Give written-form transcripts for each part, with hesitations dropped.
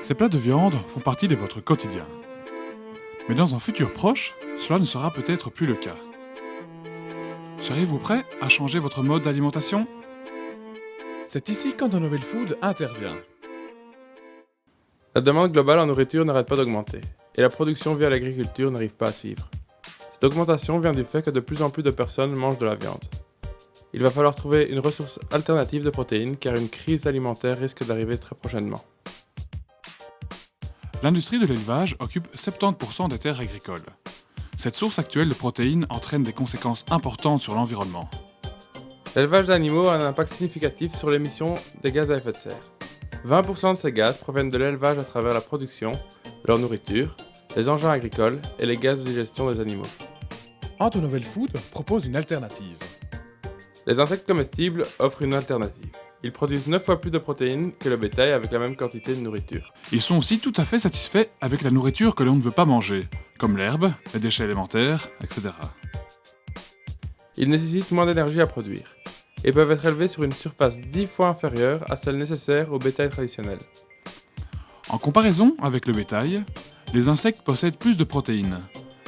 Ces plats de viande font partie de votre quotidien. Mais dans un futur proche, cela ne sera peut-être plus le cas. Seriez-vous prêt à changer votre mode d'alimentation? C'est ici qu'Antonovel Food intervient. La demande globale en nourriture n'arrête pas d'augmenter, et la production via l'agriculture n'arrive pas à suivre. Cette augmentation vient du fait que de plus en plus de personnes mangent de la viande. Il va falloir trouver une ressource alternative de protéines car une crise alimentaire risque d'arriver très prochainement. L'industrie de l'élevage occupe 70% des terres agricoles. Cette source actuelle de protéines entraîne des conséquences importantes sur l'environnement. L'élevage d'animaux a un impact significatif sur l'émission des gaz à effet de serre. 20% de ces gaz proviennent de l'élevage à travers la production, leur nourriture, les engins agricoles et les gaz de digestion des animaux. Antonovel Food propose une alternative. Les insectes comestibles offrent une alternative. Ils produisent 9 fois plus de protéines que le bétail avec la même quantité de nourriture. Ils sont aussi tout à fait satisfaits avec la nourriture que l'on ne veut pas manger, comme l'herbe, les déchets alimentaires, etc. Ils nécessitent moins d'énergie à produire et peuvent être élevés sur une surface 10 fois inférieure à celle nécessaire au bétail traditionnel. En comparaison avec le bétail, les insectes possèdent plus de protéines,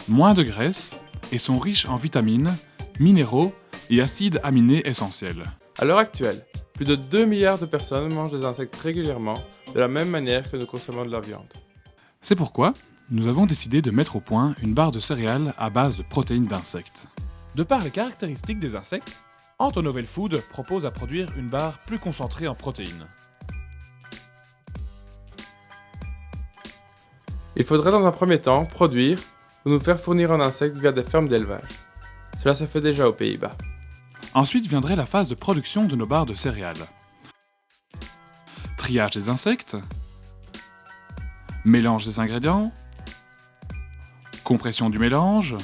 moins de graisse et sont riches en vitamines, minéraux et acides aminés essentiels. À l'heure actuelle, plus de 2 milliards de personnes mangent des insectes régulièrement, de la même manière que nous consommons de la viande. C'est pourquoi nous avons décidé de mettre au point une barre de céréales à base de protéines d'insectes. De par les caractéristiques des insectes, Antonovel Food propose à produire une barre plus concentrée en protéines. Il faudrait dans un premier temps produire ou nous faire fournir en insectes via des fermes d'élevage. Cela se fait déjà aux Pays-Bas. Ensuite viendrait la phase de production de nos barres de céréales. Triage des insectes, mélange des ingrédients, compression du mélange,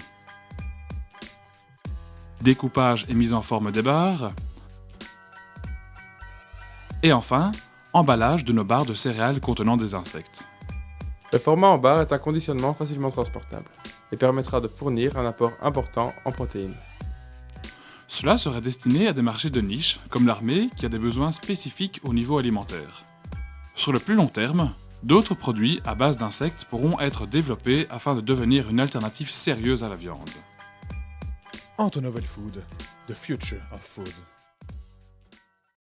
découpage et mise en forme des barres, et enfin, emballage de nos barres de céréales contenant des insectes. Le format en barre est un conditionnement facilement transportable et permettra de fournir un apport important en protéines. Cela serait destiné à des marchés de niche, comme l'armée qui a des besoins spécifiques au niveau alimentaire. Sur le plus long terme, d'autres produits à base d'insectes pourront être développés afin de devenir une alternative sérieuse à la viande. Antonovel Food, the future of food.